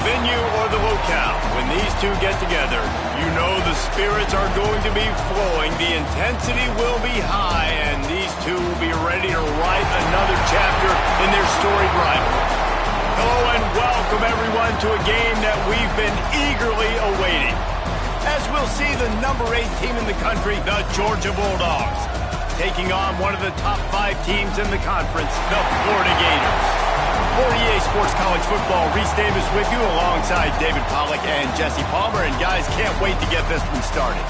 venue or the locale, when these two get together, you know the spirits are going to be flowing, the intensity will be high, and these two will be ready to write another chapter in their storied rivalry. Hello and welcome everyone to a game that we've been eagerly awaiting. As we'll see the number 8 team in the country, the Georgia Bulldogs, taking on one of the top 5 teams in the conference, the Florida Gators. For EA Sports College Football, Reese Davis with you alongside David Pollack and Jesse Palmer. And guys, can't wait to get this one started.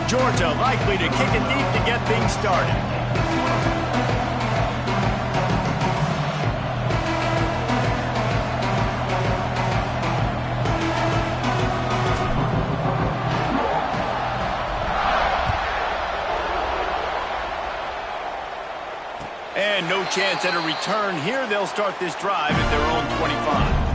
Georgia likely to kick it deep to get things started. And no chance at a return here. They'll start this drive at their own 25.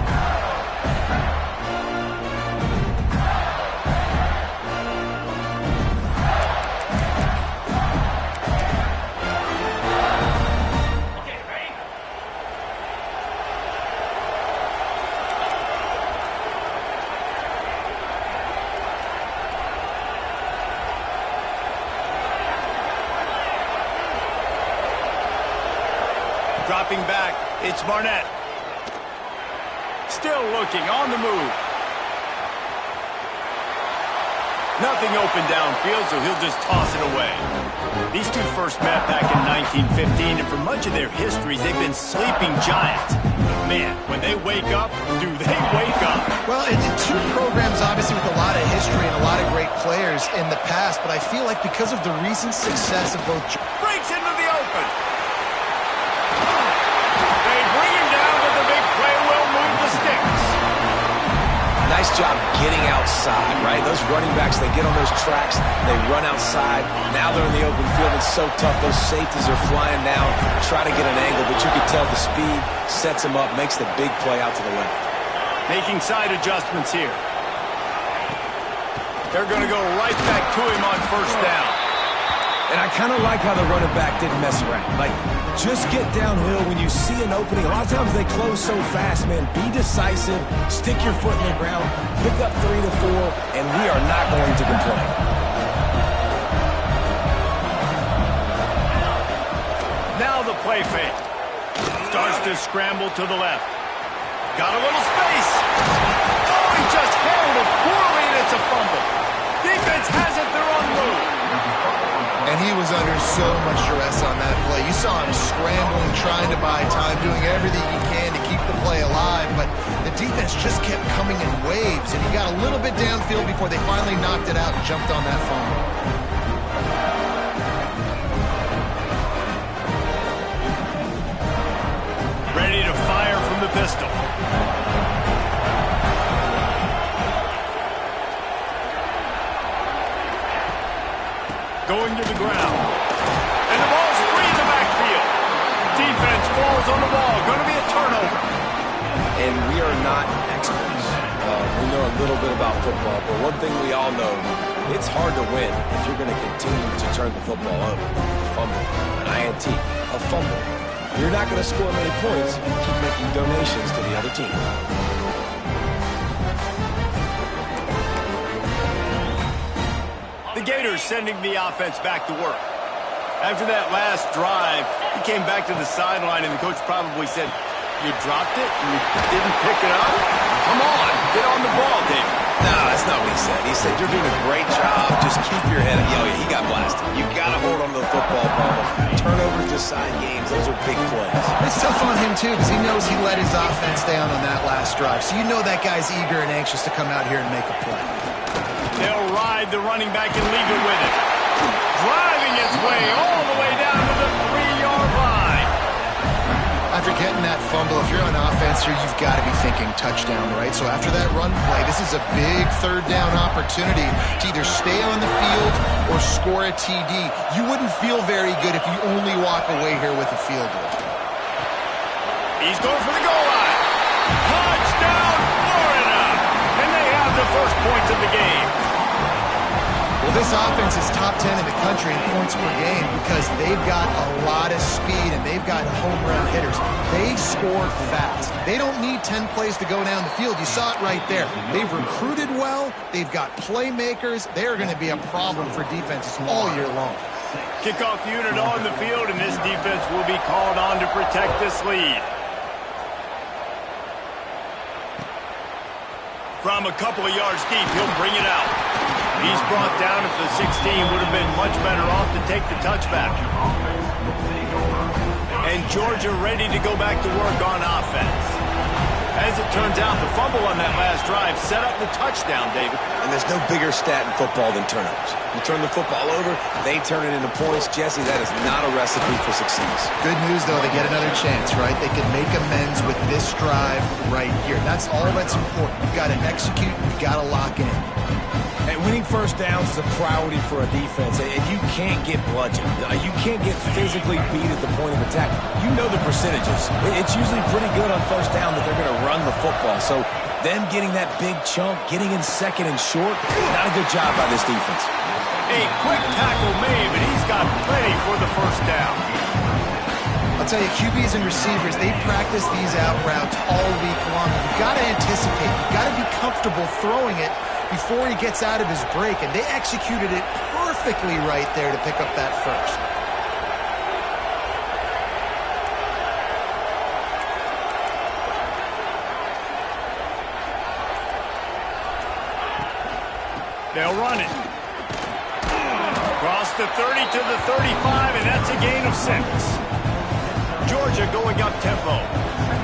Dropping back, it's Barnett. Still looking, on the move. Nothing open downfield, so he'll just toss it away. These two first met back in 1915, and for much of their histories, they've been sleeping giants. But man, when they wake up, do they wake up? Well, it's two programs, obviously, with a lot of history and a lot of great players in the past, but I feel like because of the recent success of both... Breaks into the open. They bring him down, but the big play will move the sticks. Nice job getting outside, right? Those running backs, they get on those tracks, they run outside. Now they're in the open field. It's so tough. Those safeties are flying down, try to get an angle, but you can tell the speed sets him up, makes the big play out to the left. Making side adjustments here. They're going to go right back to him on first down. And I kind of like how the running back didn't mess around. Like, just get downhill when you see an opening. A lot of times they close so fast, man. Be decisive, stick your foot in the ground, pick up 3 to 4, and we are not going to complain. Now the play fake. Starts to scramble to the left. Got a little space. Oh, he just handled it poorly, and it's a fumble. Defense has it, they're on the move. And he was under so much duress on that play. You saw him scrambling, trying to buy time, doing everything he can to keep the play alive, but the defense just kept coming in waves, and he got a little bit downfield before they finally knocked it out and jumped on that fumble. Ready to fire from the pistol. Going to the ground. And the ball's free in the backfield. Defense falls on the ball. Going to be a turnover. And we are not experts. We know a little bit about football, but one thing we all know, it's hard to win if you're going to continue to turn the football over. A fumble, an INT, a fumble. You're not going to score many points if you keep making donations to the other team. The Gators sending the offense back to work. After that last drive, he came back to the sideline, and the coach probably said, "You dropped it? You didn't pick it up? Come on, get on the ball, David." No, that's not what he said. He said, "You're doing a great job. Just keep your head up." Yo, he got blasted. You got to hold on to the football ball. Turnovers decide games. Those are big plays. It's tough on him, too, because he knows he let his offense down on that last drive. So you know that guy's eager and anxious to come out here and make a play. They'll ride the running back and leave it with it. Driving its way all the way down to the 3-yard line. After getting that fumble, if you're on offense here, you've got to be thinking touchdown, right? So after that run play, this is a big third down opportunity to either stay on the field or score a TD. You wouldn't feel very good if you only walk away here with a field goal. He's going for the goal line. Touchdown, Florida! And they have the first points of the game. Well, this offense is top 10 in the country in points per game because they've got a lot of speed and they've got home run hitters. They score fast. They don't need 10 plays to go down the field. You saw it right there. They've recruited well. They've got playmakers. They're going to be a problem for defenses all year long. Kickoff unit on the field, and this defense will be called on to protect this lead. From a couple of yards deep, he'll bring it out. He's brought down at the 16, would have been much better off to take the touchback. And Georgia ready to go back to work on offense. As it turns out, the fumble on that last drive set up the touchdown, David. And there's no bigger stat in football than turnovers. You turn the football over, they turn it into points. Jesse, that is not a recipe for success. Good news, though, they get another chance, right? They can make amends with this drive right here. That's all that's important. You've got to execute, you've got to lock in. And winning first downs is a priority for a defense, and you can't get bludgeoned. You can't get physically beat at the point of attack. You know the percentages. It's usually pretty good on first down that they're going to run the football. So them getting that big chunk, getting in second and short, not a good job by this defense. A quick tackle made, but he's got plenty for the first down. I'll tell you, QBs and receivers, they practice these out routes all week long. You've got to anticipate. You've got to be comfortable throwing it before he gets out of his break, and they executed it perfectly right there to pick up that first. They'll run it. Across the 30 to the 35, and that's a gain of 6. Georgia going up tempo.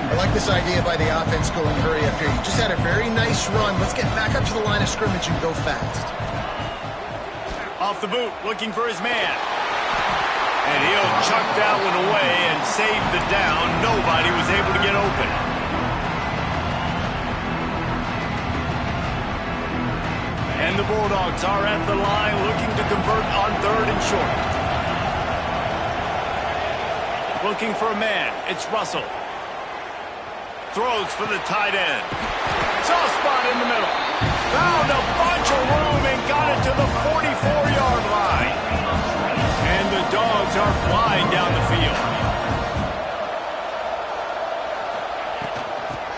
I like this idea by the offense going hurry up here. You just had a very nice run. Let's get back up to the line of scrimmage and go fast. Off the boot, looking for his man. And he'll chuck that one away and save the down. Nobody was able to get open. And the Bulldogs are at the line looking to convert on 3rd and short. Looking for a man. It's Russell. Throws for the tight end. Soft spot in the middle. Found a bunch of room and got it to the 44-yard line. And the Dogs are flying down the field.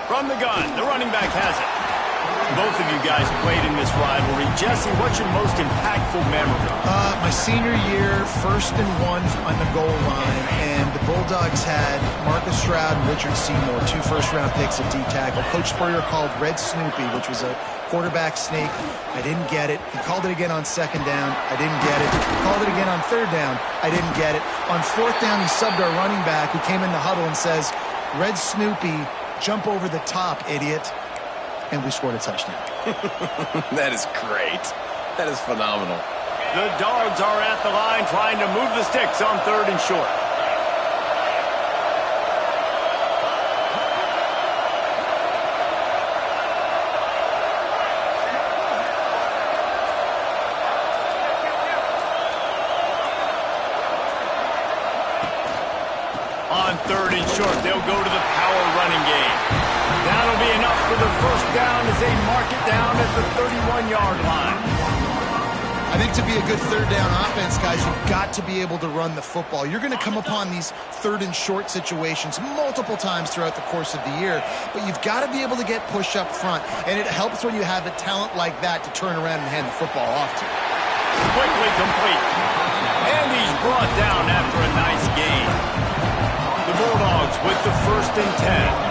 From the gun, the running back has it. Both of you guys played in this rivalry. Jesse, what's your most impactful memory? My senior year, 1st and 1 on the goal line, and the Bulldogs had Marcus Stroud and Richard Seymour, 2 first-round picks at D-tackle. Coach Spurrier called Red Snoopy, which was a quarterback sneak. I didn't get it. He called it again on 2nd down. I didn't get it. He called it again on 3rd down. I didn't get it. On 4th down, he subbed our running back, who came in the huddle and says, Red Snoopy, jump over the top, idiot. And we scored a touchdown. That is great. That is phenomenal. The Dogs are at the line trying to move the sticks on 3rd and short. On 3rd and short, they'll go to the power running game. That'll be enough for the first down as they mark it down at the 31-yard line. I think to be a good 3rd down offense, guys, you've got to be able to run the football. You're going to come upon these 3rd and short situations multiple times throughout the course of the year, but you've got to be able to get push up front, and it helps when you have a talent like that to turn around and hand the football off to. Quickly complete. And he's brought down after a nice gain. The Bulldogs with the 1st and 10.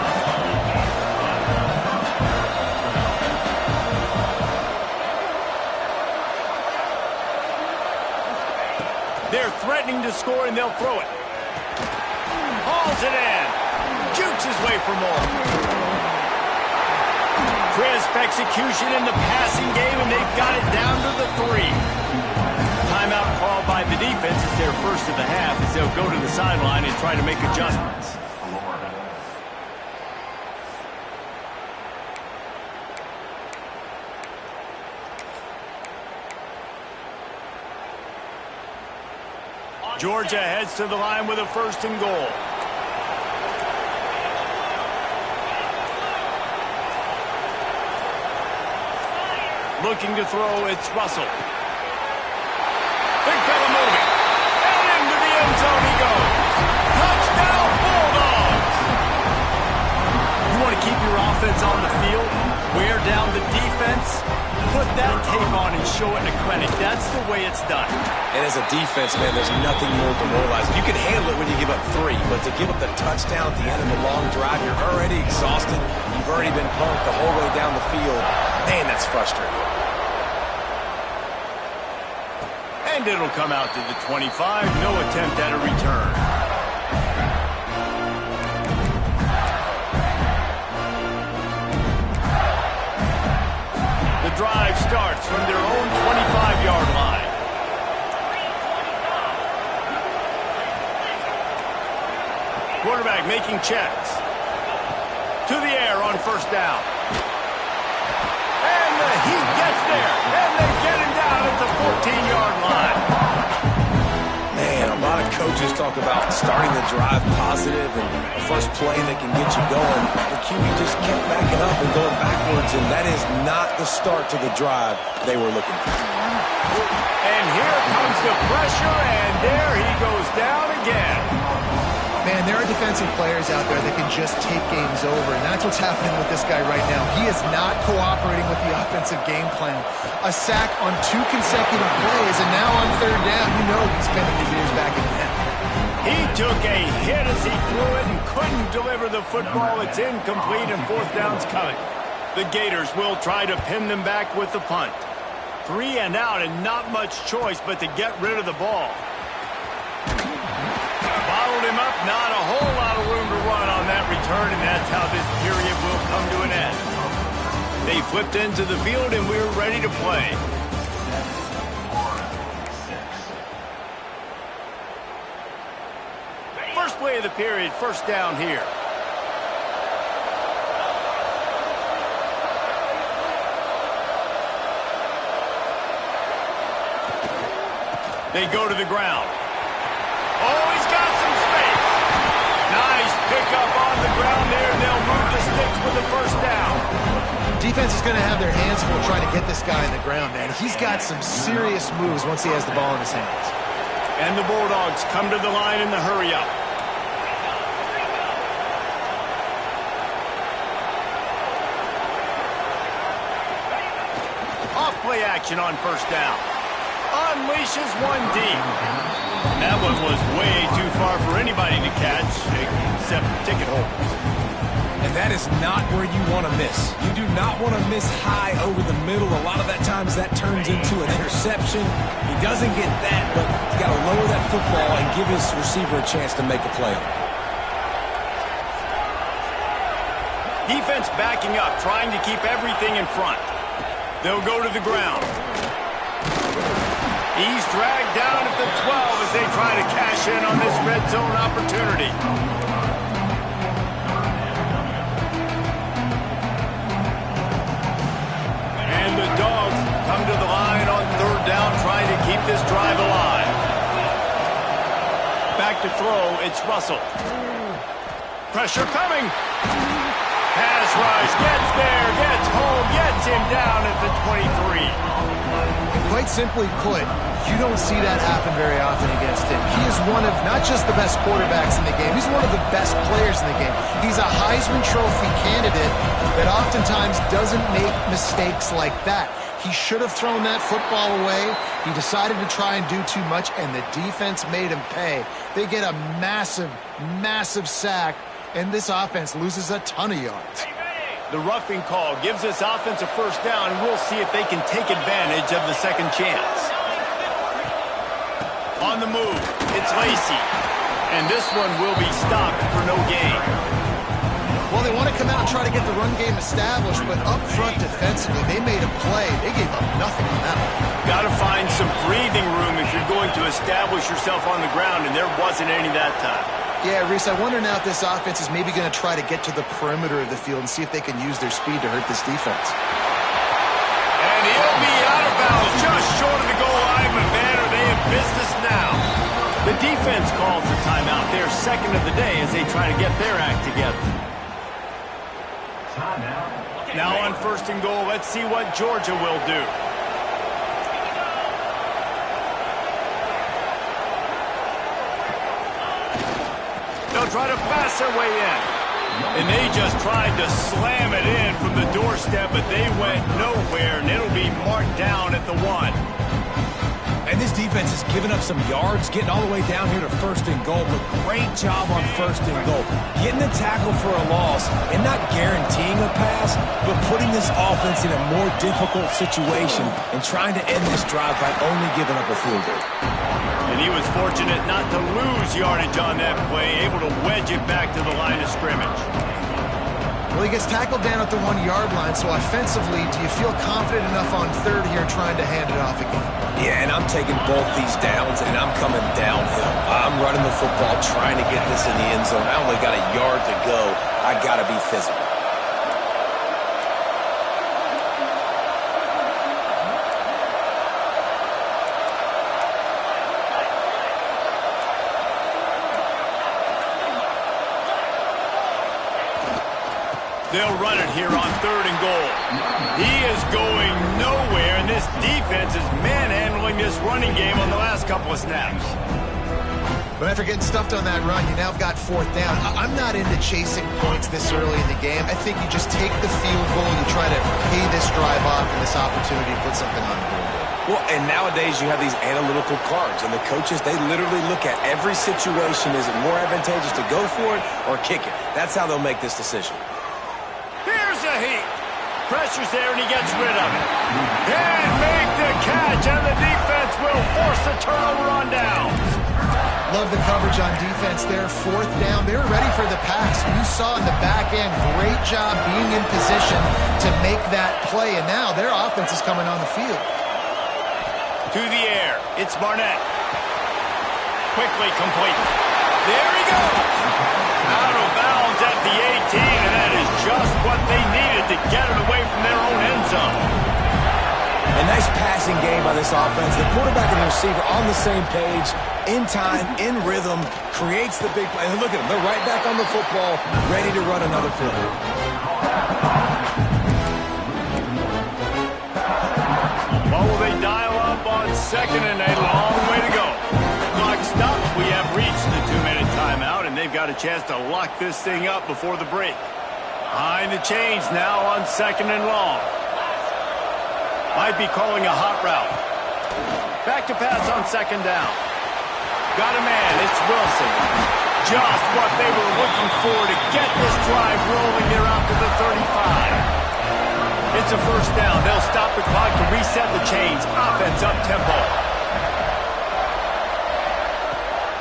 They're threatening to score, and they'll throw it. Hauls it in. Jukes his way for more. Crisp execution in the passing game, and they've got it down to the 3. Timeout called by the defense. It's their first of the half as they'll go to the sideline and try to make adjustments. Georgia heads to the line with a 1st and goal. Looking to throw, it's Russell. Big fella moving. And into the end zone he goes. Touchdown, Bulldogs! You want to keep your offense on the field? Wear down the defense? Put that tape on and show it in a clinic. That's the way it's done. And as a defense, man, there's nothing more demoralizing. You can handle it when you give up 3, but to give up the touchdown at the end of the long drive, you're already exhausted. You've already been punked the whole way down the field. Man, that's frustrating. And it'll come out to the 25. No attempt at a return. The drive starts from their own 25-yard line. Quarterback making checks. To the air on 1st down. And the heat gets there. And they get him down at the 14-yard line. Man, a lot of coaches talk about starting the drive positive and the first play that can get you going. The QB just kept backing up and going backwards, and that is not the start to the drive they were looking for. And here comes the pressure, and there he goes down again. Man, there are defensive players out there that can just take games over, and that's what's happening with this guy right now. He is not cooperating with the offensive game plan. A sack on 2 consecutive plays, and now on 3rd down, you know he's spinning his ears back in the net. He took a hit as he threw it and couldn't deliver the football. It's incomplete, and 4th down's coming. The Gators will try to pin them back with the punt. 3 and out, and not much choice but to get rid of the ball. Bottled him up, not a whole lot of room to run on that return, and that's how this period will come to an end. They flipped into the field, and we're ready to play. First play of the period, 1st down here. They go to the ground. Oh, he's got some space. Nice pickup on the ground there. They'll move the sticks with the 1st down. Defense is going to have their hands full trying to get this guy in the ground, man. He's got some serious moves once he has the ball in his hands. And the Bulldogs come to the line in the hurry-up. Off-play action on 1st down. Unleashes one deep. That one was way too far for anybody to catch, except ticket holders. And that is not where you want to miss. You do not want to miss high over the middle. A lot of that times that turns into an interception. He doesn't get that, but he's got to lower that football and give his receiver a chance to make a play. Defense backing up, trying to keep everything in front. They'll go to the ground. He's dragged down at the 12 as they try to cash in on this red zone opportunity. And the Dogs come to the line on 3rd down, trying to keep this drive alive. Back to throw, it's Russell. Pressure coming. Pass rush, gets there, gets home, gets him down at the 23. And quite simply put, you don't see that happen very often against him. He is one of not just the best quarterbacks in the game, he's one of the best players in the game. He's a Heisman Trophy candidate that oftentimes doesn't make mistakes like that. He should have thrown that football away. He decided to try and do too much, and the defense made him pay. They get a massive, massive sack, and this offense loses a ton of yards. The roughing call gives this offense a 1st down, and we'll see if they can take advantage of the second chance. On the move, it's Lacy. And this one will be stopped for no gain. Well, they want to come out and try to get the run game established, but up front defensively, they made a play. They gave up nothing on that one. Got to find some breathing room if you're going to establish yourself on the ground, and there wasn't any that time. Yeah, Reese, I wonder now if this offense is maybe going to try to get to the perimeter of the field and see if they can use their speed to hurt this defense. And he'll be out of bounds just short of the goal line, but man, are they in business now. The defense calls the timeout. Their second of the day as they try to get their act together. Now on 1st and goal, let's see what Georgia will do. They'll try to pass their way in. And they just tried to slam it in from the doorstep, but they went nowhere, and it'll be marked down at the 1. And this defense has given up some yards, getting all the way down here to 1st and goal, but great job on 1st and goal. Getting the tackle for a loss and not guaranteeing a pass, but putting this offense in a more difficult situation and trying to end this drive by only giving up a field goal. And he was fortunate not to lose yardage on that play, able to wedge it back to the line of scrimmage. Well, he gets tackled down at the 1-yard line, so offensively, do you feel confident enough on 3rd here trying to hand it off again? Yeah, and I'm taking both these downs, and I'm coming downhill. I'm running the football, trying to get this in the end zone. I only got a yard to go. I got to be physical. They'll run it here on 3rd and goal. He is going nowhere, and this defense is manhandling this running game on the last couple of snaps. But after getting stuffed on that run, you now got 4th down. I'm not into chasing points this early in the game. I think you just take the field goal, you try to pay this drive off and this opportunity to put something on the board. Well, and nowadays you have these analytical cards, and the coaches, they literally look at every situation. Is it more advantageous to go for it or kick it? That's how they'll make this decision. Here's a heat. Pressure's there, and he gets rid of it. And make the catch, and the defense will force the turnover on downs. Love the coverage on defense there. 4th down. They were ready for the pass. You saw in the back end, great job being in position to make that play. And now their offense is coming on the field. To the air. It's Barnett. Quickly complete. There he goes. Out of bounds at the 18, and that is just what they needed to get it away from their own end zone. A nice passing game by this offense. The quarterback and the receiver on the same page, in time, in rhythm, creates the big play. And look at them. They're right back on the football, ready to run another play. What will they dial up on 2nd and a long way to go? Clock stops. We have reached the 2-minute timeout, and they've got a chance to lock this thing up before the break. Behind the chains now on 2nd and long. Might be calling a hot route. Back to pass on 2nd down. Got a man. It's Wilson. Just what they were looking for to get this drive rolling. They're out to the 35. It's a 1st down. They'll stop the clock to reset the chains. Offense up tempo.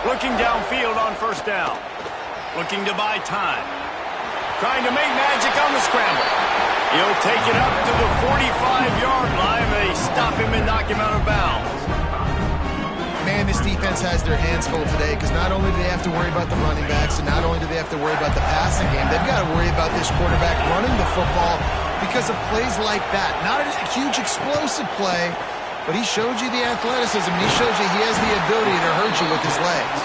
Looking downfield on 1st down. Looking to buy time. Trying to make magic on the scramble. He'll take it up to the 45-yard line. They stop him and knock him out of bounds. Man, this defense has their hands full today because not only do they have to worry about the running backs and not only do they have to worry about the passing game, they've got to worry about this quarterback running the football because of plays like that. Not a huge explosive play, but he showed you the athleticism. He showed you he has the ability to hurt you with his legs.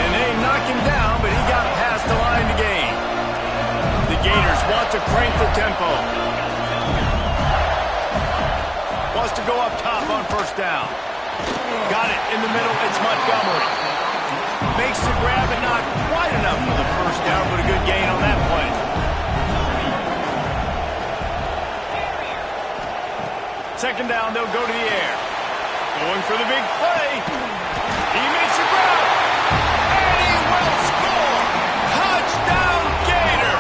And they knock him down, but he got past the line to gain. The Gators want to crank the tempo. Wants to go up top on 1st down. Got it in the middle. It's Montgomery. Makes the grab and not quite enough for the 1st down, but a good gain on that play. Second down, they'll go to the air. Going for the big play. He makes the grab. And he will score. Touchdown, Gator.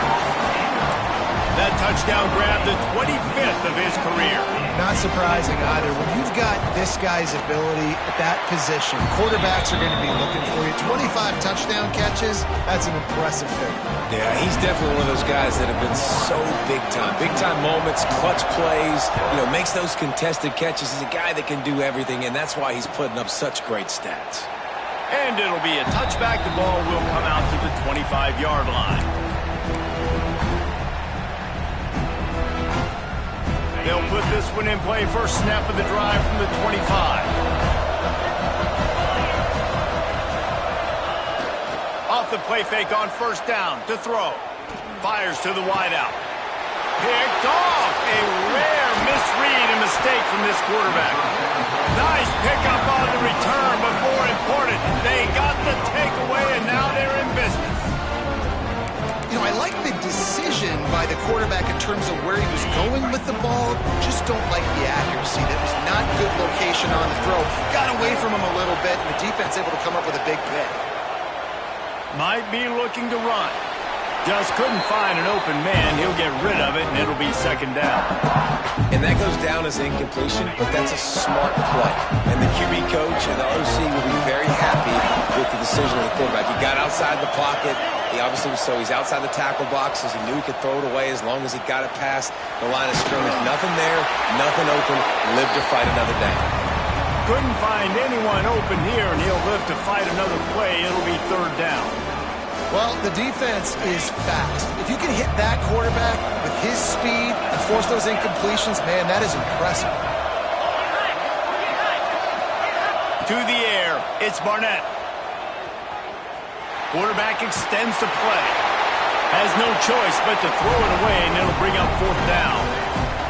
That touchdown grab, the 25th of his career. Not surprising either. When you've got this guy's ability at that position, quarterbacks are going to be looking for you. 25 touchdown catches, that's an impressive thing. Yeah, he's definitely one of those guys that have been so big time. Big time moments, clutch plays, makes those contested catches. He's a guy that can do everything, and that's why he's putting up such great stats. And it'll be a touchback. The ball will come out to the 25-yard line. They'll put this one in play. First snap of the drive from the 25. the play fake on first down to throw. Fires to the wideout. Picked off. A rare misread and mistake from this quarterback. Nice pickup on the return, but more important, they got the takeaway, and now they're in business. You know, I like the decision by the quarterback in terms of where he was going with the ball. Just don't like the accuracy. That was not good location on the throw. Got away from him a little bit, and the defense able to come up with a big pick. Might be looking to run. Just couldn't find an open man. He'll get rid of it, and it'll be second down. And that goes down as incompletion, but that's a smart play. And the QB coach and the OC will be very happy with the decision of the quarterback. He got outside the pocket. He obviously was he's outside the tackle boxes. He knew he could throw it away as long as he got it past the line of scrimmage. Nothing there, nothing open. Live to fight another down. Couldn't find anyone open here, and he'll live to fight another play. It'll be third down. Well, the defense is fast. If you can hit that quarterback with his speed and force those incompletions, man, that is impressive. To the air, it's Barnett. Quarterback extends the play. Has no choice but to throw it away, and it'll bring up fourth down.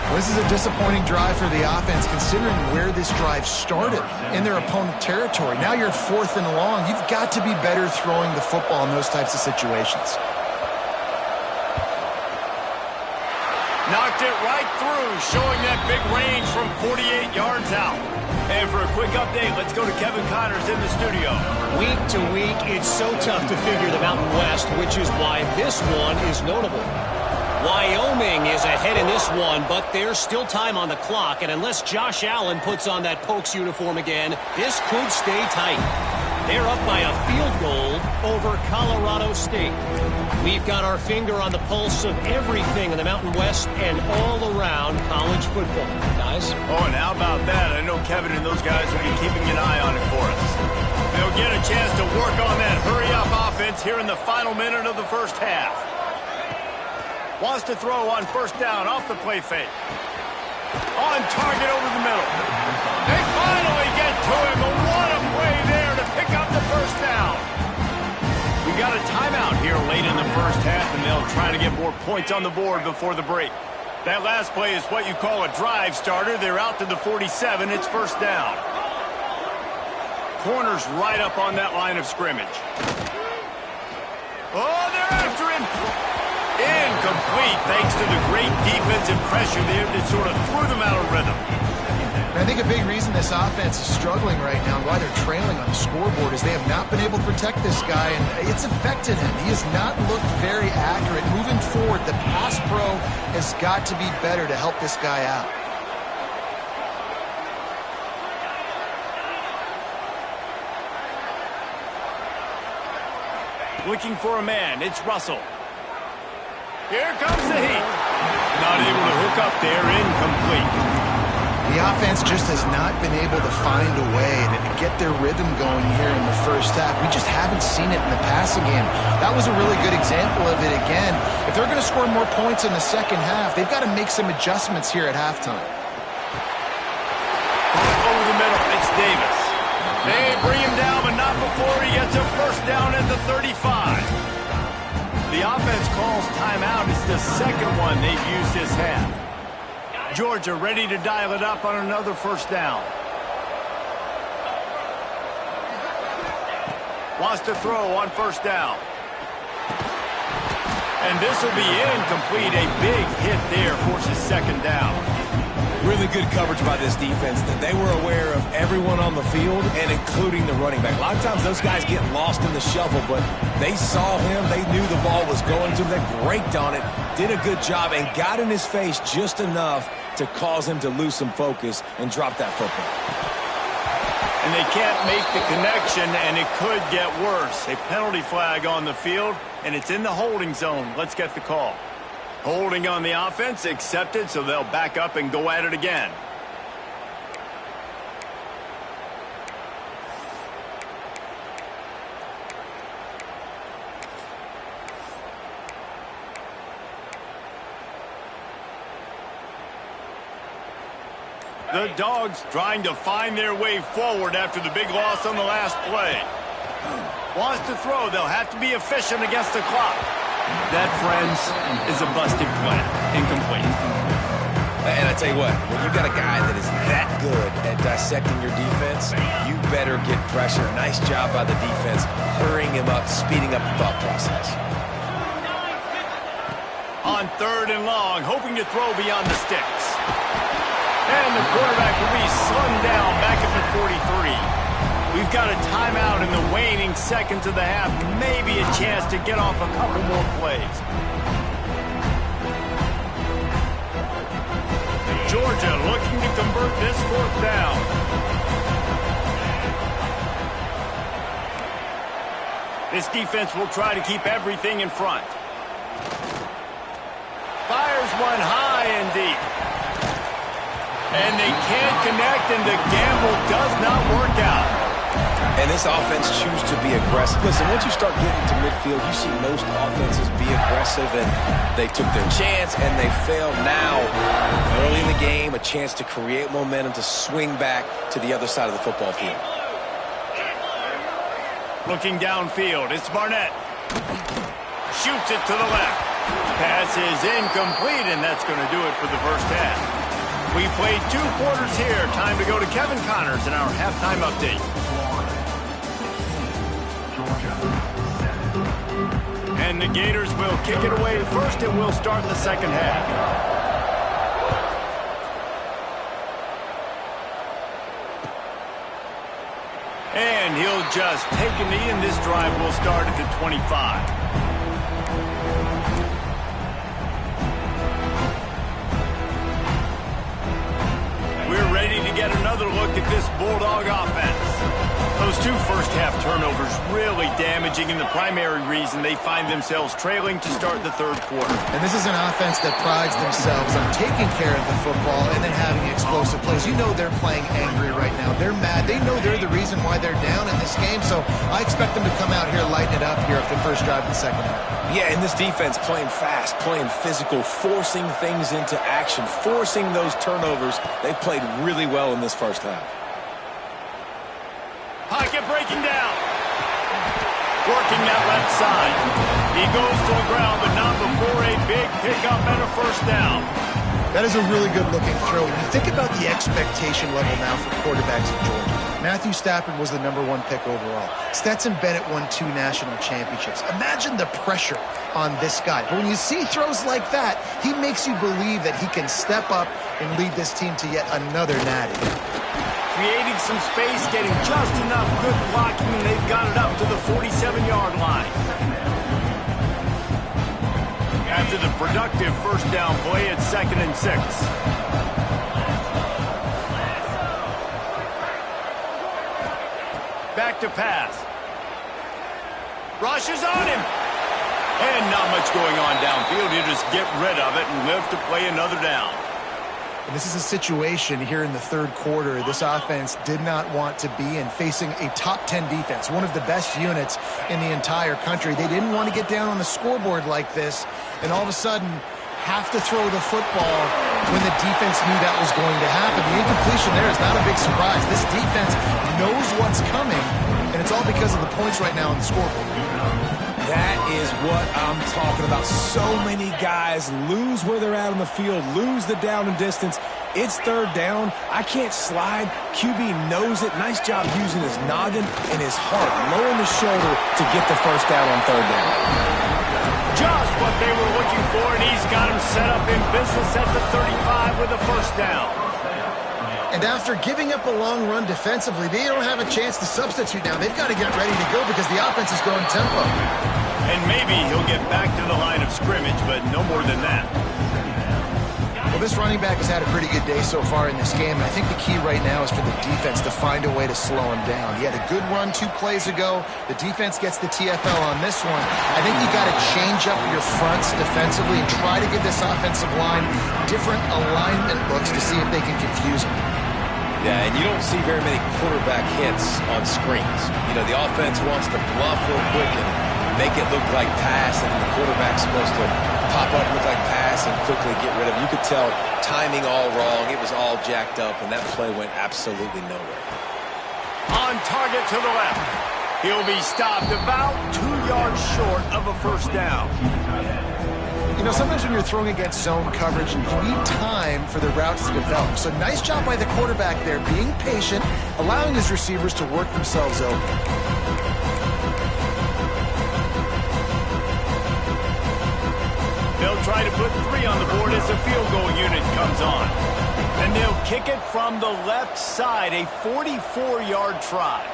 Well, this is a disappointing drive for the offense, considering where this drive started in their opponent territory. Now you're 4th and long. You've got to be better throwing the football in those types of situations. Knocked it right through, showing that big range from 48 yards out. And for a quick update, let's go to Kevin Connors in the studio. Week to week, it's so tough to figure the Mountain West, which is why this one is notable. Wyoming is ahead in this one, but there's still time on the clock, and unless Josh Allen puts on that Pokes uniform again, this could stay tight. They're up by a field goal over Colorado State. We've got our finger on the pulse of everything in the Mountain West and all around college football. Guys? Oh, and how about that? I know Kevin and those guys will be keeping an eye on it for us. They'll get a chance to work on that hurry-up offense here in the final minute of the first half. Wants to throw on first down off the play fake. On target over the middle. They finally get to him, but what a play there to pick up the first down. We got a timeout here late in the first half, and they'll try to get more points on the board before the break. That last play is what you call a drive starter. They're out to the 47. It's first down. Corners right up on that line of scrimmage. Oh, they're after him. Incomplete, thanks to the great defensive pressure there that sort of threw them out of rhythm. And I think a big reason this offense is struggling right now and why they're trailing on the scoreboard is they have not been able to protect this guy, and it's affected him. He has not looked very accurate. Moving forward, the pass pro has got to be better to help this guy out. Looking for a man, it's Russell. Here comes the heat. Not able to hook up there, incomplete. The offense just has not been able to find a way to get their rhythm going here in the first half. We just haven't seen it in the passing game. That was a really good example of it again. If they're going to score more points in the second half, they've got to make some adjustments here at halftime. Over the middle, it's Davis. They bring him down, but not before he gets a first down at the 35. The offense calls timeout. It's the second one they've used this half. Georgia ready to dial it up on another first down. Wants to throw on first down. And this will be incomplete. A big hit there forces second down. Really good coverage by this defense. That they were aware of everyone on the field and including the running back. A lot of times those guys get lost in the shuffle, but they saw him. They knew the ball was going to them. They braked on it, did a good job, and got in his face just enough to cause him to lose some focus and drop that football. And they can't make the connection, and it could get worse. A penalty flag on the field, and it's in the holding zone. Let's get the call. Holding on the offense, accepted, so they'll back up and go at it again. The Dogs trying to find their way forward after the big loss on the last play. Wants to throw. They'll have to be efficient against the clock. That, friends, is a busted play. Incomplete. And I tell you what, when you got a guy that is that good at dissecting your defense, you better get pressure. Nice job by the defense, hurrying him up, speeding up the thought process. On 3rd and long, hoping to throw beyond the sticks. And the quarterback will be slung down back at the 43. We've got a timeout in the waning seconds of the half. Maybe a chance to get off a couple more plays. Georgia looking to convert this 4th down. This defense will try to keep everything in front. Fires one high and deep. And they can't connect, and the gamble does not work out. And this offense chooses to be aggressive. Listen, once you start getting to midfield, you see most offenses be aggressive, and they took their chance, and they failed. Now, early in the game, a chance to create momentum to swing back to the other side of the football field. Looking downfield, it's Barnett. Shoots it to the left. Pass is incomplete, and that's going to do it for the first half. We played 2 quarters here. Time to go to Kevin Connors in our halftime update. And the Gators will kick it away first, and we'll start the second half. And he'll just take a knee, and this drive will start at the 25. We're ready to get another look at this Bulldog offense. Those 2 first-half turnovers really damaging, and the primary reason they find themselves trailing to start the 3rd quarter. And this is an offense that prides themselves on taking care of the football and then having explosive plays. You know they're playing angry right now. They're mad. They know they're the reason why they're down in this game, so I expect them to come out here, lighten it up here after the first drive of the second half. Yeah, and this defense playing fast, playing physical, forcing things into action, forcing those turnovers. They've played really well in this first half. Pocket breaking down. Working that left side. He goes to the ground, but not before a big pickup and a first down. That is a really good-looking throw. When you think about the expectation level now for quarterbacks in Georgia, Matthew Stafford was the #1 pick overall. Stetson Bennett won 2 national championships. Imagine the pressure on this guy. But when you see throws like that, he makes you believe that he can step up and lead this team to yet another natty. Creating some space, getting just enough good blocking, and they've got it up to the 47-yard line. After the productive first down play, it's 2nd and 6. Back to pass. Rush is on him. And not much going on downfield. You just get rid of it and live to play another down. And this is a situation here in the 3rd quarter this offense did not want to be in, facing a top 10 defense, one of the best units in the entire country. They didn't want to get down on the scoreboard like this and all of a sudden have to throw the football when the defense knew that was going to happen. The incompletion there is not a big surprise. This defense knows what's coming, and it's all because of the points right now on the scoreboard. That is what I'm talking about. So many guys lose where they're at on the field, lose the down and distance. It's 3rd down. I can't slide. QB knows it. Nice job using his noggin and his heart, lowering the shoulder to get the first down on 3rd down. Just what they were looking for, and he's got him set up in business at the 35 with a first down. And after giving up a long run defensively, they don't have a chance to substitute now. They've got to get ready to go because the offense is going tempo. And maybe he'll get back to the line of scrimmage, but no more than that. Well, this running back has had a pretty good day so far in this game, and I think the key right now is for the defense to find a way to slow him down. He had a good run 2 plays ago. The defense gets the TFL on this one. I think you got to change up your fronts defensively and try to give this offensive line different alignment looks to see if they can confuse him. Yeah, and you don't see very many quarterback hits on screens. You know, the offense wants to bluff real quick and make it look like pass, and the quarterback's supposed to pop up, look like pass, and quickly get rid of it. You could tell timing all wrong. It was all jacked up, and that play went absolutely nowhere. On target to the left. He'll be stopped about 2 yards short of a first down. You know, sometimes when you're throwing against zone coverage, you need time for the routes to develop. So nice job by the quarterback there, being patient, allowing his receivers to work themselves open. They'll try to put 3 on the board as the field goal unit comes on. And they'll kick it from the left side, a 44-yard try.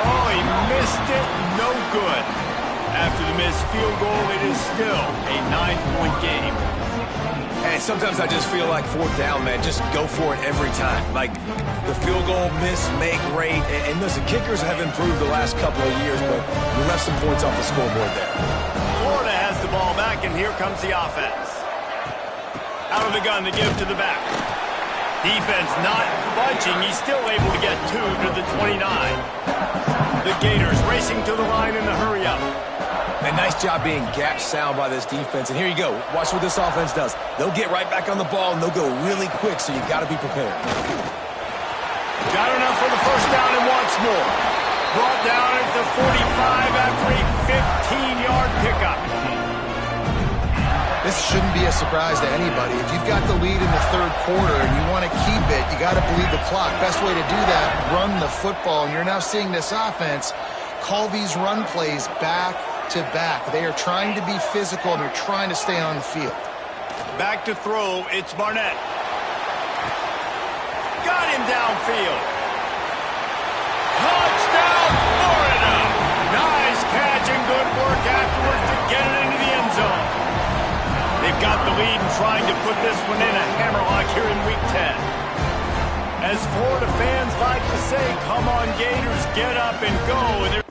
Oh, he missed it. No good. After the missed field goal, it is still a 9-point game. Hey, sometimes I just feel like 4th down, man. Just go for it every time. Like the field goal miss, make rate. And listen, kickers have improved the last couple of years, but we left some points off the scoreboard there. Florida has the ball back, and here comes the offense. Out of the gun to give to the back. Defense not budging. He's still able to get 2 to the 29. The Gators racing to the line in the hurry-up. And nice job being gap sound by this defense. And here you go. Watch what this offense does. They'll get right back on the ball, and they'll go really quick, so you got to be prepared. Got enough for the first down and wants more. Brought down at the 45 after a 15-yard pickup. This shouldn't be a surprise to anybody. If you've got the lead in the 3rd quarter and you want to keep it, you got to bleed the clock. Best way to do that, run the football. And you're now seeing this offense call these run plays back to back. They are trying to be physical, and they're trying to stay on the field. Back to throw, it's Barnett. Got him downfield. Touchdown, Florida! Nice catch and good work afterwards to get it into the end zone. They've got the lead and trying to put this one in a hammerlock here in Week 10. As Florida fans like to say, come on Gators, get up and go. And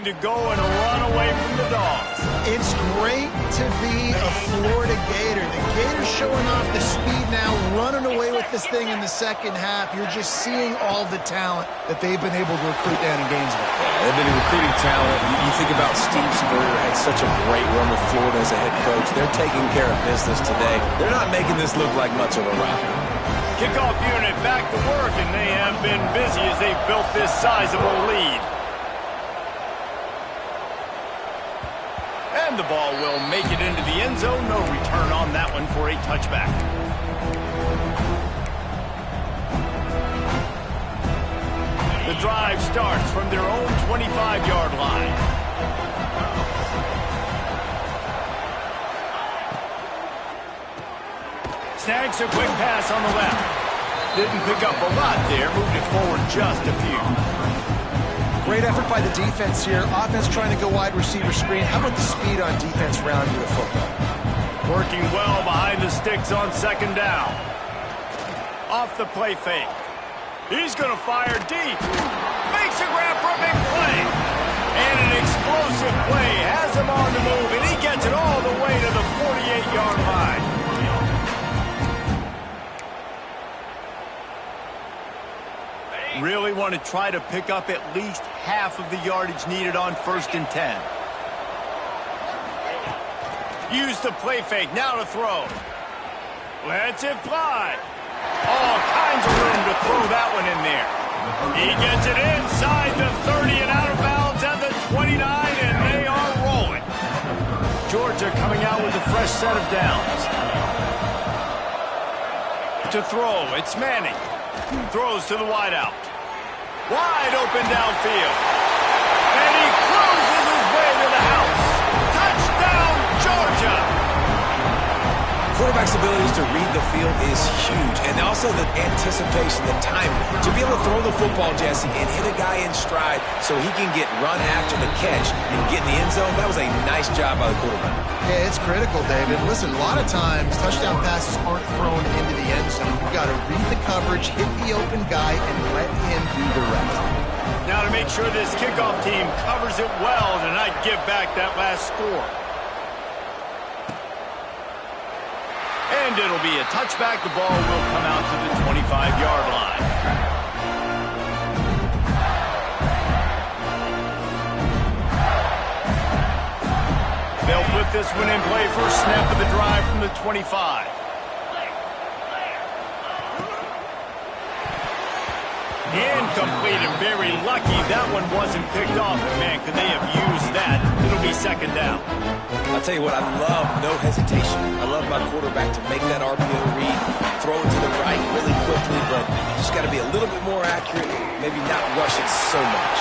to go and run away from the Dogs. It's great to be a Florida Gator. The Gators showing off the speed now, running away with this thing in the second half. You're just seeing all the talent that they've been able to recruit down in Gainesville. Yeah, they've been recruiting talent. You think about Steve Spurrier, had such a great run with Florida as a head coach. They're taking care of business today. They're not making this look like much of a rout. Kickoff unit back to work, and they have been busy as they've built this sizable lead. And the ball will make it into the end zone. No return on that one for a touchback. The drive starts from their own 25-yard line. Snags a quick pass on the left. Didn't pick up a lot there. Moved it forward just a few. Great effort by the defense here. Offense trying to go wide receiver screen. How about the speed on defense round you the football? Working well behind the sticks on 2nd down. Off the play fake. He's going to fire deep. Makes a grab for a big play. And an explosive play. Has him on the move, and he gets it all the way to the 48-yard line. Really want to try to pick up at least half of the yardage needed on 1st and 10. Use the play fake, now to throw. Lets it fly. All kinds of room to throw that one in there. He gets it inside the 30 and out of bounds at the 29, and they are rolling. Georgia coming out with a fresh set of downs. To throw, it's Manning. Throws to the wideout. Wide open downfield. And he cruises his way to the house. Touchdown, Georgia! Quarterback's abilities to read the field is huge, and also the anticipation, the timing. To be able to throw the football, Jesse, and hit a guy in stride so he can get run after the catch and get in the end zone, that was a nice job by the quarterback. Yeah, it's critical, David. Listen, a lot of times touchdown passes aren't thrown into the end zone. You've got to read the coverage, hit the open guy, and let him do the rest. Now to make sure this kickoff team covers it well to not give back that last score. And it'll be a touchback. The ball will come out to the 25-yard line. They'll put this one in play first snap of the drive from the 25. Incomplete, and very lucky that one wasn't picked off. Man, could they have used that? It'll be second down. I'll tell you what, I love no hesitation. I love my quarterback to make that RPO read, throw it to the right really quickly, but just got to be a little bit more accurate, maybe not rush it so much.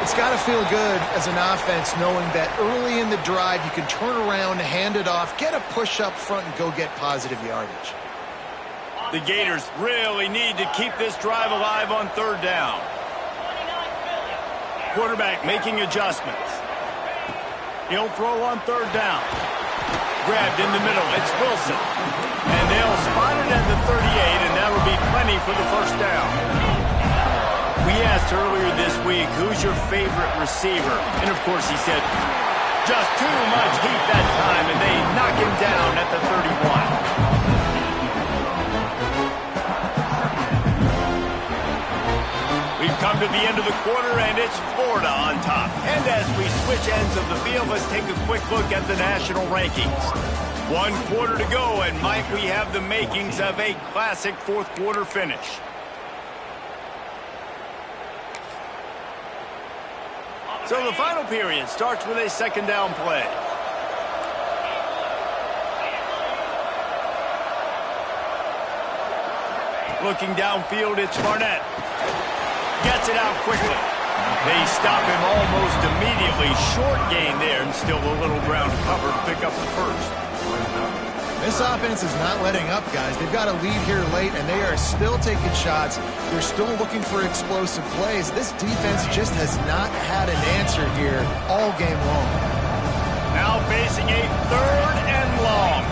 It's got to feel good as an offense knowing that early in the drive you can turn around, hand it off, get a push up front, and go get positive yardage. The Gators really need to keep this drive alive on third down. Quarterback making adjustments. He'll throw on third down. Grabbed in the middle. It's Wilson. And they'll spot it at the 38, and that'll be plenty for the first down. We asked earlier this week, who's your favorite receiver? And, of course, he said, just too much heat that time, and they knock him down at the 31. We've come to the end of the quarter, and it's Florida on top. And as we switch ends of the field, let's take a quick look at the national rankings. 1 quarter to go, and might we have the makings of a classic fourth quarter finish. So the final period starts with a second down play. Looking downfield, it's Barnett. Gets it out quickly. They stop him almost immediately. Short gain there, and still a little ground to cover to pick up the first. This offense is not letting up, guys. They've got a lead here late, and they are still taking shots. They're still looking for explosive plays. This defense just has not had an answer here all game long. Now facing a third and long.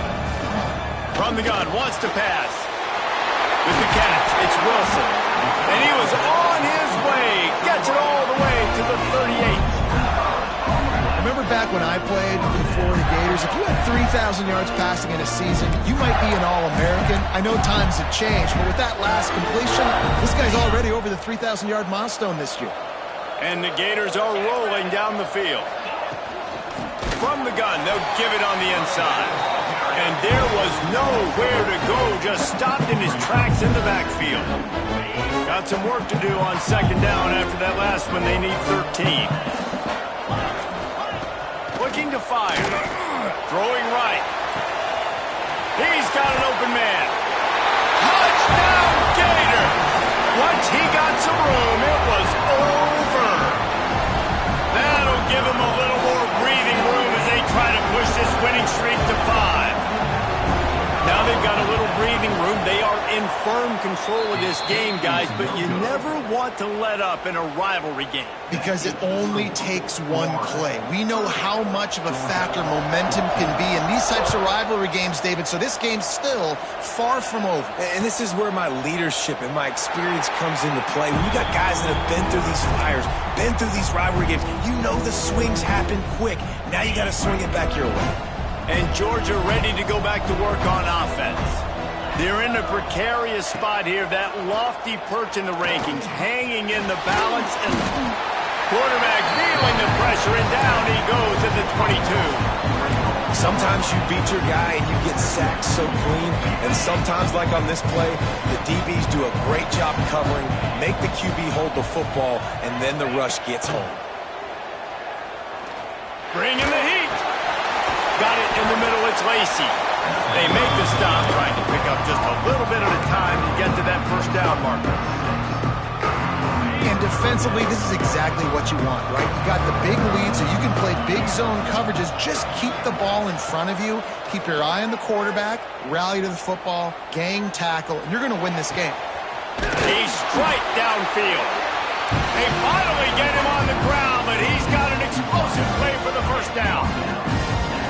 From the gun, wants to pass. With the catch, it's Wilson. And he was on his way. Gets it all the way to the 38. Remember back when I played for the Florida Gators, if you had 3,000 yards passing in a season, you might be an All-American. I know times have changed, but with that last completion, this guy's already over the 3,000-yard milestone this year. And the Gators are rolling down the field. From the gun, they'll give it on the inside. And there was nowhere to go, just stopped in his tracks in the backfield. Got some work to do on second down after that last one. They need 13. Looking to fire. Throwing right. He's got an open man. Touchdown, Gator! Once he got some room, it was over. That'll give him a little more breathing room as they try to push this winning streak to 5. Now they've got a little breathing room. They are in firm control of this game, guys, but you never want to let up in a rivalry game. Because it only takes one play. We know how much of a factor momentum can be in these types of rivalry games, David, so this game's still far from over. And this is where my leadership and my experience comes into play. When you got guys that have been through these fires, been through these rivalry games, you know the swings happen quick. Now you got to swing it back your way. And Georgia ready to go back to work on offense. They're in a precarious spot here. That lofty perch in the rankings, hanging in the balance, and quarterback feeling the pressure, and down he goes at the 22. Sometimes you beat your guy and you get sacked so clean, and sometimes, like on this play, the DBs do a great job covering, make the QB hold the football, and then the rush gets home. Bring in the heat. Got it in the middle, it's Lacey. They make the stop, trying to pick up just a little bit at a time to get to that first down marker. And defensively, this is exactly what you want, right? You got the big lead, so you can play big zone coverages. Just keep the ball in front of you. Keep your eye on the quarterback. Rally to the football. Gang tackle. And you're going to win this game. He's straight downfield. They finally get him on the ground, but he's got an explosive play for the first down.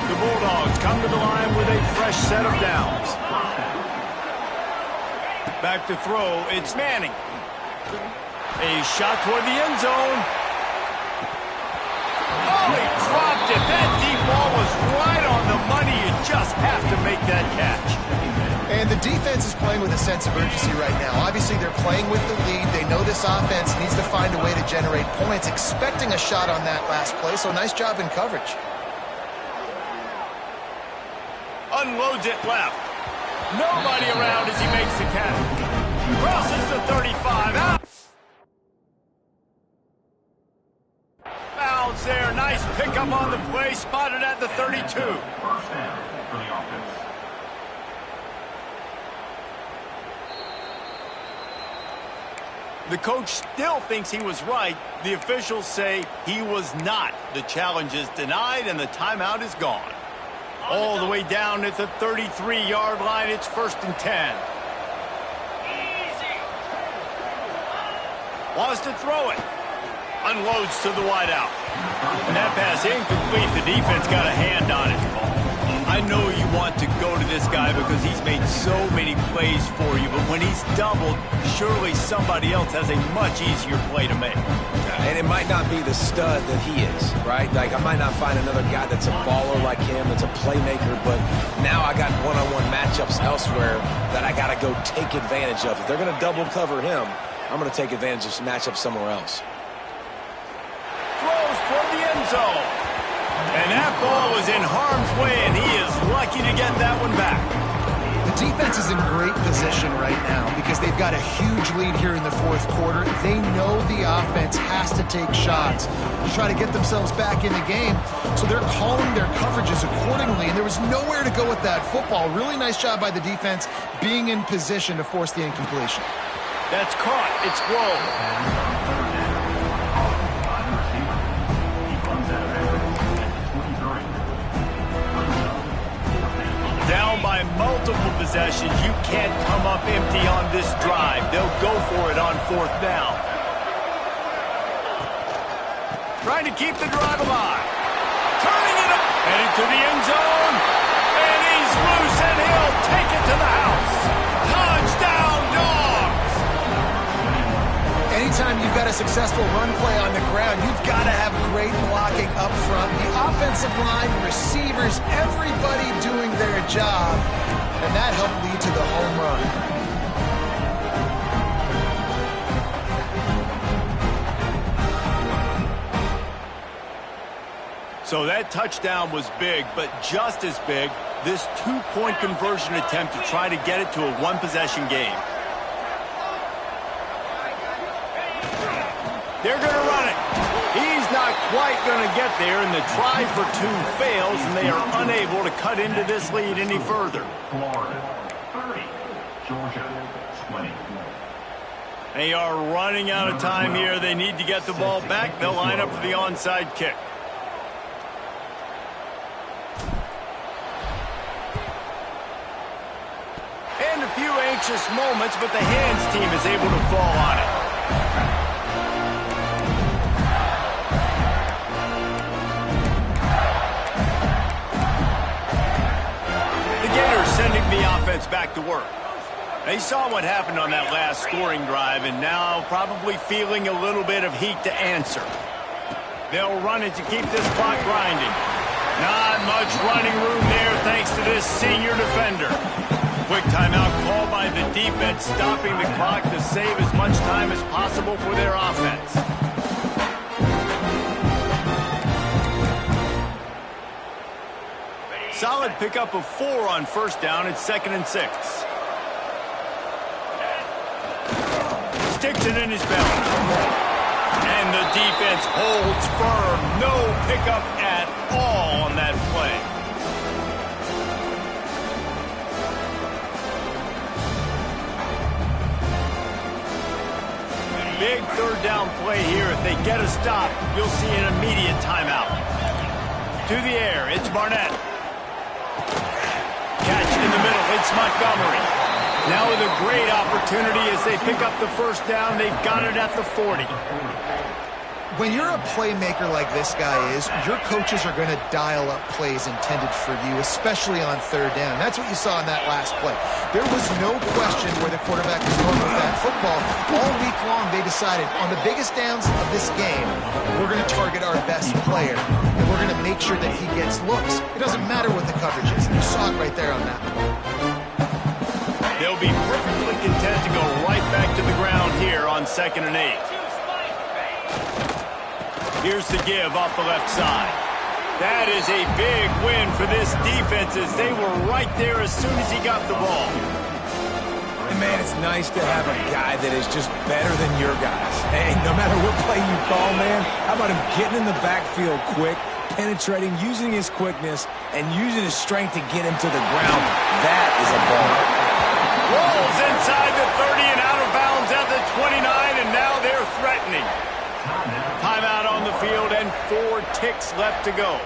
The Bulldogs come to the line with a fresh set of downs. Back to throw, it's Manning. A shot toward the end zone. Oh, he dropped it. That deep ball was right on the money. You just have to make that catch. And the defense is playing with a sense of urgency right now. Obviously, they're playing with the lead. They know this offense needs to find a way to generate points, expecting a shot on that last play, so nice job in coverage. Unloads it left. Nobody around as he makes the catch. Crosses the 35. Out. Bounce there. Nice pickup on the play. Spotted at the 32. The coach still thinks he was right. The officials say he was not. The challenge is denied and the timeout is gone. All the way down at the 33-yard line, it's 1st and 10. Wants to throw it. Unloads to the wideout. And that pass incomplete. The defense got a hand on it. I know you want to go to this guy because he's made so many plays for you, but when he's doubled, surely somebody else has a much easier play to make. And it might not be the stud that he is, right? Like, I might not find another guy that's a baller like him, that's a playmaker, but now I got one-on-one matchups elsewhere that I got to go take advantage of. If they're going to double cover him, I'm going to take advantage of some matchups somewhere else. Throws toward the end zone. And that ball was in harm's way, and he is lucky to get that one back. The defense is in great position right now because they've got a huge lead here in the fourth quarter. They know the offense has to take shots to try to get themselves back in the game, so they're calling their coverages accordingly, and there was nowhere to go with that football. Really nice job by the defense being in position to force the incompletion. That's caught. It's Grove. Down by multiple possessions, you can't come up empty on this drive. They'll go for it on 4th down. Trying to keep the drive alive. Turning it up. Heading to the end zone. And he's loose, and he'll take it to the house. Touchdown, Dogs! Anytime you've got a successful run play on the ground, you've got to have great blocking up front. The offensive line, receivers, everybody doing their job, and that helped lead to the home run. So that touchdown was big, but just as big, this two-point conversion attempt to try to get it to a one-possession game. They're going to run it. He's not quite going to get there, and the try for two fails, and they are unable to cut into this lead any further. Florida 30, Georgia 20. They are running out of time here. They need to get the ball back. They'll line up for the onside kick. And a few anxious moments, but the hands team is able to fall on it. Sending the offense back to work. They saw what happened on that last scoring drive and now probably feeling a little bit of heat to answer. They'll run it to keep this clock grinding. Not much running room there thanks to this senior defender. Quick timeout called by the defense, stopping the clock to save as much time as possible for their offense. Solid pickup of 4 on 1st down. It's 2nd and 6. Sticks it in his belt. And the defense holds firm. No pickup at all on that play. Big third down play here. If they get a stop, you'll see an immediate timeout. To the air, it's Barnett. Catch in the middle, it's Montgomery. Now with a great opportunity as they pick up the first down. They've got it at the 40. When you're a playmaker like this guy is, your coaches are going to dial up plays intended for you, especially on third down. That's what you saw in that last play. There was no question where the quarterback was going with that football. All week long, they decided, on the biggest downs of this game, we're going to target our best player, and we're going to make sure that he gets looks. It doesn't matter what the coverage is. You saw it right there on that one. They'll be perfectly content to go right back to the ground here on 2nd and 8. Here's the give off the left side. That is a big win for this defense as they were right there as soon as he got the ball. And man, it's nice to have a guy that is just better than your guys. Hey, no matter what play you call, man, how about him getting in the backfield quick, penetrating, using his quickness, and using his strength to get him to the ground. That is a ball. Rolls inside the 30 and out of bounds at the 29, and now they're threatening. Timeout on the field and 4 ticks left to go.